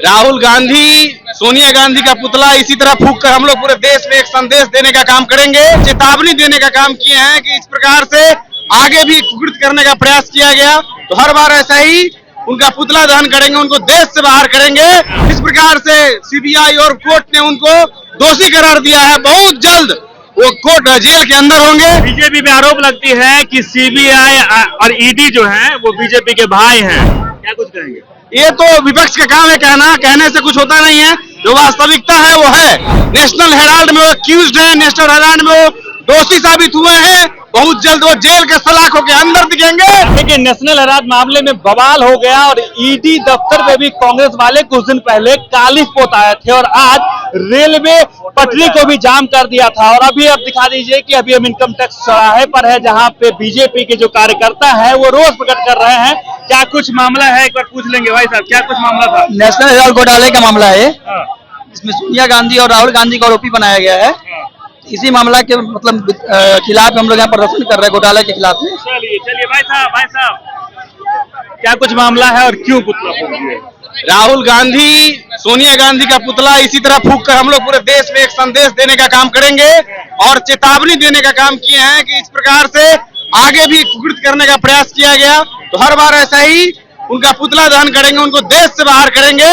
राहुल गांधी, सोनिया गांधी का पुतला इसी तरह फूंक कर हम लोग पूरे देश में एक संदेश देने का काम करेंगे, चेतावनी देने का काम किए हैं कि इस प्रकार से आगे भी कुकृत करने का प्रयास किया गया तो हर बार ऐसा ही उनका पुतला दहन करेंगे, उनको देश से बाहर करेंगे। इस प्रकार से सीबीआई और कोर्ट ने उनको दोषी करार दिया है। बहुत जल्द वो कोर्ट जेल के अंदर होंगे। बीजेपी पे आरोप लगती है कि सीबीआई और ईडी जो है वो बीजेपी के भाई हैं, क्या कुछ कहेंगे? ये तो विपक्ष का काम है कहना, कहने से कुछ होता नहीं है। जो वास्तविकता है वो है। नेशनल हेराल्ड में वो अक्यूज्ड है, नेशनल हेराल्ड में वो दोषी साबित हुए हैं। बहुत जल्द वो जेल के सलाखों के अंदर दिखेंगे। लेकिन नेशनल हेराल्ड मामले में बवाल हो गया और ईडी दफ्तर में भी कांग्रेस वाले कुछ दिन पहले कालिख पोत आए थे और आज रेलवे पटरी को भी जाम कर दिया था। और अभी आप दिखा दीजिए कि अभी हम इनकम टैक्स चौराहे पर है, जहां पे बीजेपी के जो कार्यकर्ता है वो रोष प्रकट कर रहे हैं। क्या कुछ मामला है, एक बार पूछ लेंगे भाई साहब, क्या कुछ मामला था? नेशनल हेराल्ड घोटाले का मामला है, इसमें सोनिया गांधी और राहुल गांधी को आरोपी बनाया गया है। इसी मामला के मतलब खिलाफ हम लोग यहाँ प्रदर्शन कर रहे हैं, घोटाले के खिलाफ में। चलिए भाई साहब क्या कुछ मामला है और क्यों पुतला फूंक दिए? राहुल गांधी, सोनिया गांधी का पुतला इसी तरह फूंक कर हम लोग पूरे देश में एक संदेश देने का काम करेंगे और चेतावनी देने का काम किए हैं कि इस प्रकार से आगे भी कुकृत करने का प्रयास किया गया तो हर बार ऐसा ही उनका पुतला दहन करेंगे, उनको देश से बाहर करेंगे।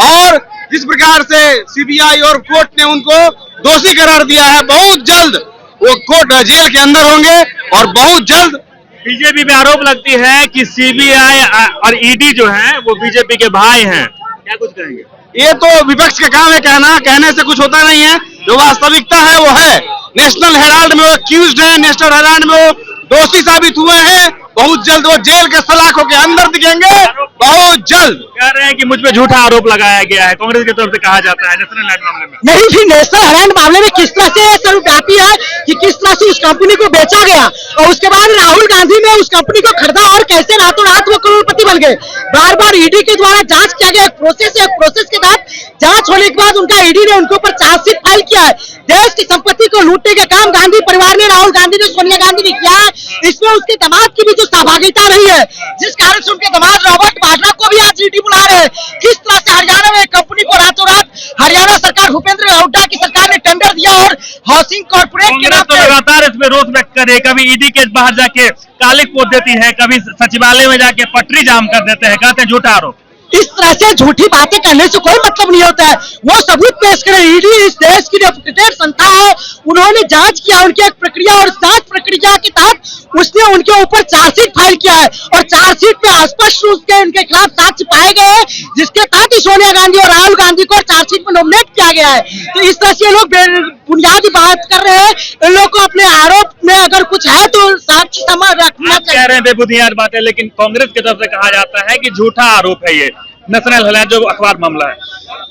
और जिस प्रकार से सीबीआई और कोर्ट ने उनको दोषी करार दिया है, बहुत जल्द वो कोर्ट जेल के अंदर होंगे और बहुत जल्द। बीजेपी पे आरोप लगती है कि सीबीआई और ईडी जो है वो बीजेपी के भाई हैं, क्या कुछ कहेंगे? ये तो विपक्ष का काम है कहना, कहने से कुछ होता नहीं है। जो वास्तविकता है वो है। नेशनल हेराल्ड में वो अक्यूज्ड है, नेशनल हेराल्ड में वो दोषी साबित हुए हैं। बहुत जल्द वो जेल के सलाखों के अंदर दिखेंगे, बहुत जल्द। कह रहे हैं कि मुझ पे झूठा आरोप लगाया गया है, कांग्रेस की तरफ से कहा जाता है नेशनल हेराल्ड मामले में। नहीं भी नेशनल हेराल्ड मामले में किस तरह से सर्वव्यापी है कि किस तरह से उस कंपनी को बेचा गया और उसके बाद राहुल गांधी ने उस कंपनी को खरीदा और कैसे रातों रात वो करोड़पति बन गए। बार बार ईडी के द्वारा जांच किया गया, प्रोसेस है, प्रोसेस के बाद जांच होने के बाद उनका ईडी ने उनके ऊपर चार्जशीट फाइल किया है। देश की संपत्ति को लूटने का काम गांधी परिवार ने, राहुल गांधी ने, सोनिया गांधी ने किया है। इसमें उसके दामाद की भी जो सहभागिता रही है, जिस कारण से उनके दामाद रॉबर्ट वाड्रा को भी आज ईडी बुला रहे हैं। किस तरह से हरियाणा में कंपनी को रातों रात हरियाणा सरकार, भूपेंद्र हुड्डा की सरकार ने टेंडर दिया और हाउसिंग कॉर्पोरेट के नाम पे लगातार इसमें रोष व्यक्त करे, कभी ईडी के बाहर जाके कालिख पोत देती है, कभी सचिवालय में जाके पटरी जाम कर देते हैं, कहते हैं झूठा आरोप। इस तरह से झूठी बातें करने से कोई मतलब नहीं होता है। वो सबूत पेश करें। ईडी इस देश की रेपुटेड संस्था है, उन्होंने जांच किया, उनकी एक प्रक्रिया और जांच प्रक्रिया के तहत उसने उनके ऊपर चार्जशीट फाइल किया है और चार्जशीट में स्पष्ट रूप से उनके खिलाफ साक्ष्य पाए गए हैं, जिसके तहत सोनिया गांधी और राहुल गांधी को चार्जशीट में नॉमिनेट किया गया है। तो इस तरह से ये लोग बुनियादी बात कर रहे हैं। इन लोगों को अपने आरोप में अगर कुछ है तो साक्ष्य समझ रखना चाहिए। कह रहे हैं बेबुनियाद बात है, लेकिन कांग्रेस की तरफ से कहा जाता है कि झूठा आरोप है ये नेशनल हेराल्ड जो अखबार मामला है।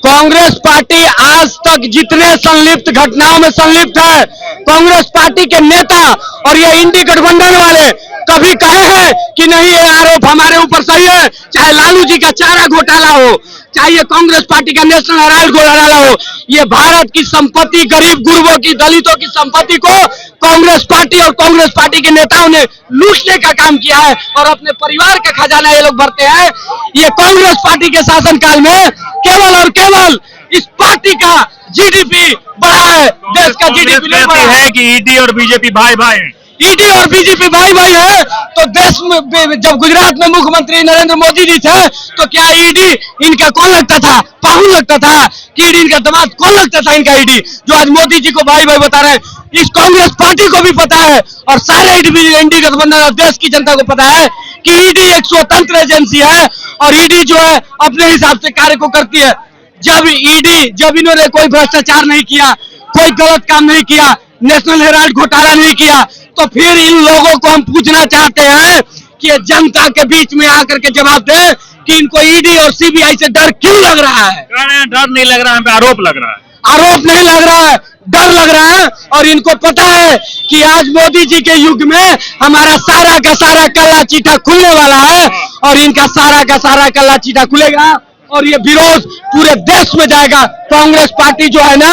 कांग्रेस पार्टी आज तक जितने संलिप्त घटनाओं में संलिप्त है, कांग्रेस पार्टी के नेता और ये इंडी गठबंधन वाले कभी कहे हैं कि नहीं ये आरोप हमारे ऊपर सही है। चाहे लालू जी का चारा घोटाला हो, चाहे ये कांग्रेस पार्टी का नेशनल हेराल्ड घोटाला हो, ये भारत की संपत्ति, गरीब गुरबों की, दलितों की संपत्ति को कांग्रेस पार्टी और कांग्रेस पार्टी के नेताओं ने लूटने का काम किया है और अपने परिवार का खजाना ये लोग भरते हैं। ये कांग्रेस पार्टी के शासनकाल में केवल और केवल इस पार्टी का जीडीपी बढ़ा है, देश का जीडीपी नहीं बढ़ा है कि ईडी और बीजेपी भाई भाई हैं। ईडी और बीजेपी भाई भाई है तो देश में जब गुजरात में मुख्यमंत्री नरेंद्र मोदी जी थे तो क्या ईडी इनका कौन लगता था? पाहुन लगता था कि ईडी इनका दामाद कौन लगता था? इनका ईडी जो आज मोदी जी को भाई भाई बता रहे हैं, इस कांग्रेस पार्टी को भी पता है और सारे इंडी गठबंधन और देश की जनता को पता है कि ईडी एक स्वतंत्र एजेंसी है और ईडी जो है अपने हिसाब से कार्य को करती है। जब इन्होंने कोई भ्रष्टाचार नहीं किया, कोई गलत काम नहीं किया, नेशनल हेराल्ड घोटाला नहीं किया, तो फिर इन लोगों को हम पूछना चाहते हैं कि ये जनता के बीच में आकर के जवाब दे कि इनको ईडी और सीबीआई से डर क्यों लग रहा है? डर नहीं लग रहा है, आरोप लग रहा है। आरोप नहीं लग रहा है, डर लग रहा है। और इनको पता है कि आज मोदी जी के युग में हमारा सारा का सारा काला चीटा खुलने वाला है और इनका सारा का सारा काला चीटा खुलेगा और ये विरोध पूरे देश में जाएगा। कांग्रेस पार्टी जो है ना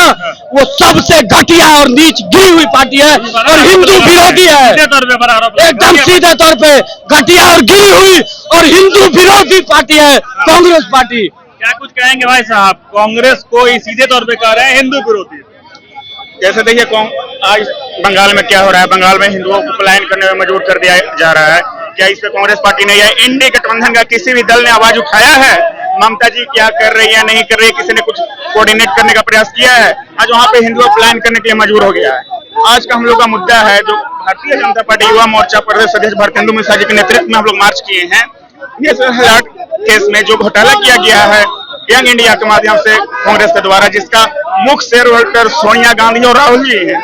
वो सबसे घटिया और नीच गिरी हुई पार्टी है और हिंदू विरोधी है, एकदम सीधे तौर पे घटिया और गिरी हुई और हिंदू विरोधी पार्टी है कांग्रेस पार्टी। क्या कुछ कहेंगे भाई साहब? कांग्रेस को ही सीधे तौर पे कह रहे हैं हिंदू विरोधी। जैसे देखिए आज बंगाल में क्या हो रहा है, बंगाल में हिंदुओं को पलायन करने में मजबूर कर दिया जा रहा है। क्या इस पे कांग्रेस पार्टी ने या एनडीए गठबंधन का किसी भी दल ने आवाज उठाया है? ममता जी क्या कर रही है, नहीं कर रही है, किसी ने कुछ कोऑर्डिनेट करने का प्रयास किया है? आज वहाँ पे हिंदुओं पलायन करने के लिए मजबूर हो गया है। आज का हम लोग का मुद्दा है जो भारतीय जनता पार्टी युवा मोर्चा प्रदेश अध्यक्ष भरतेंदु मिश्रा जी के नेतृत्व में हम लोग मार्च किए हैं। ये केस में जो घोटाला किया गया है यंग इंडिया के माध्यम से कांग्रेस के द्वारा, जिसका मुख्य शेयर होल्डर सोनिया गांधी और राहुल जी हैं,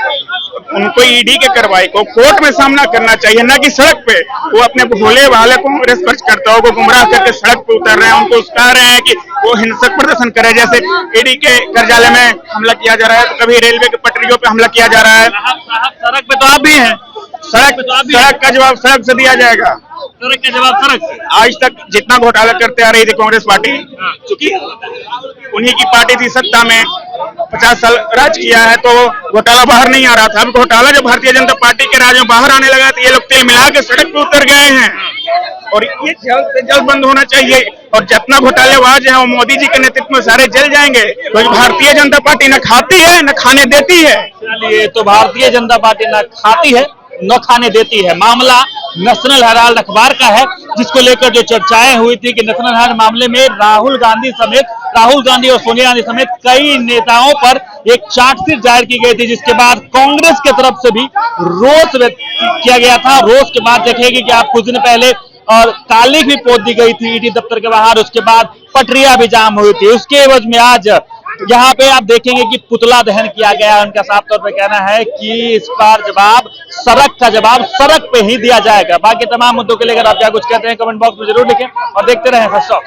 उनको ईडी के कार्रवाई को कोर्ट में सामना करना चाहिए, न कि सड़क पे। वो अपने भोले वाले कांग्रेस कार्यकर्ताओं को गुमराह करके सड़क पे उतर रहे हैं, उनको उकसा रहे हैं कि वो हिंसक प्रदर्शन करे। जैसे ईडी के कार्यालय में हमला किया जा रहा है, तो कभी रेलवे के पटरियों पे हमला किया जा रहा है। सड़क पे तो आप भी हैं, सड़क का जवाब सड़क से दिया जाएगा। सड़क का जवाब सड़क से। आज तक जितना घोटाला करते आ रही थी कांग्रेस पार्टी, चूंकि उन्हीं की पार्टी थी सत्ता में, 50 साल राज किया है, तो घोटाला बाहर नहीं आ रहा था। अब घोटाला जब भारतीय जनता पार्टी के राज में बाहर आने लगा तो ये लोग तेल मिला के सड़क पे उतर गए हैं, और ये जल्द से जल्द बंद होना चाहिए। और जितना घोटालेबाज है वो मोदी जी के नेतृत्व में सारे जल जाएंगे, क्योंकि भारतीय जनता पार्टी न खाती है न खाने देती है। चलिए, तो भारतीय जनता पार्टी न खाती है न खाने देती है। मामला नेशनल हेराल्ड अखबार का है, जिसको लेकर जो चर्चाएं हुई थी कि नेशनल हेराल्ड मामले में राहुल गांधी और सोनिया गांधी समेत कई नेताओं पर एक चार्जशीट दायर की गई थी, जिसके बाद कांग्रेस की तरफ से भी रोष व्यक्त किया गया था। रोष के बाद देखेंगे कि आप कुछ दिन पहले और कालिख भी पोत दी गई थी ईडी दफ्तर के बाहर, उसके बाद पटरियां भी जाम हुई थी। उसके एवज में आज यहाँ पे आप देखेंगे कि पुतला दहन किया गया। उनका साफ तौर पे कहना है कि इस बार सड़क का जवाब सड़क पे ही दिया जाएगा। बाकी तमाम मुद्दों के लेकर आप क्या कुछ कहते हैं कमेंट बॉक्स में जरूर लिखें और देखते रहें फर्स्ट टॉक।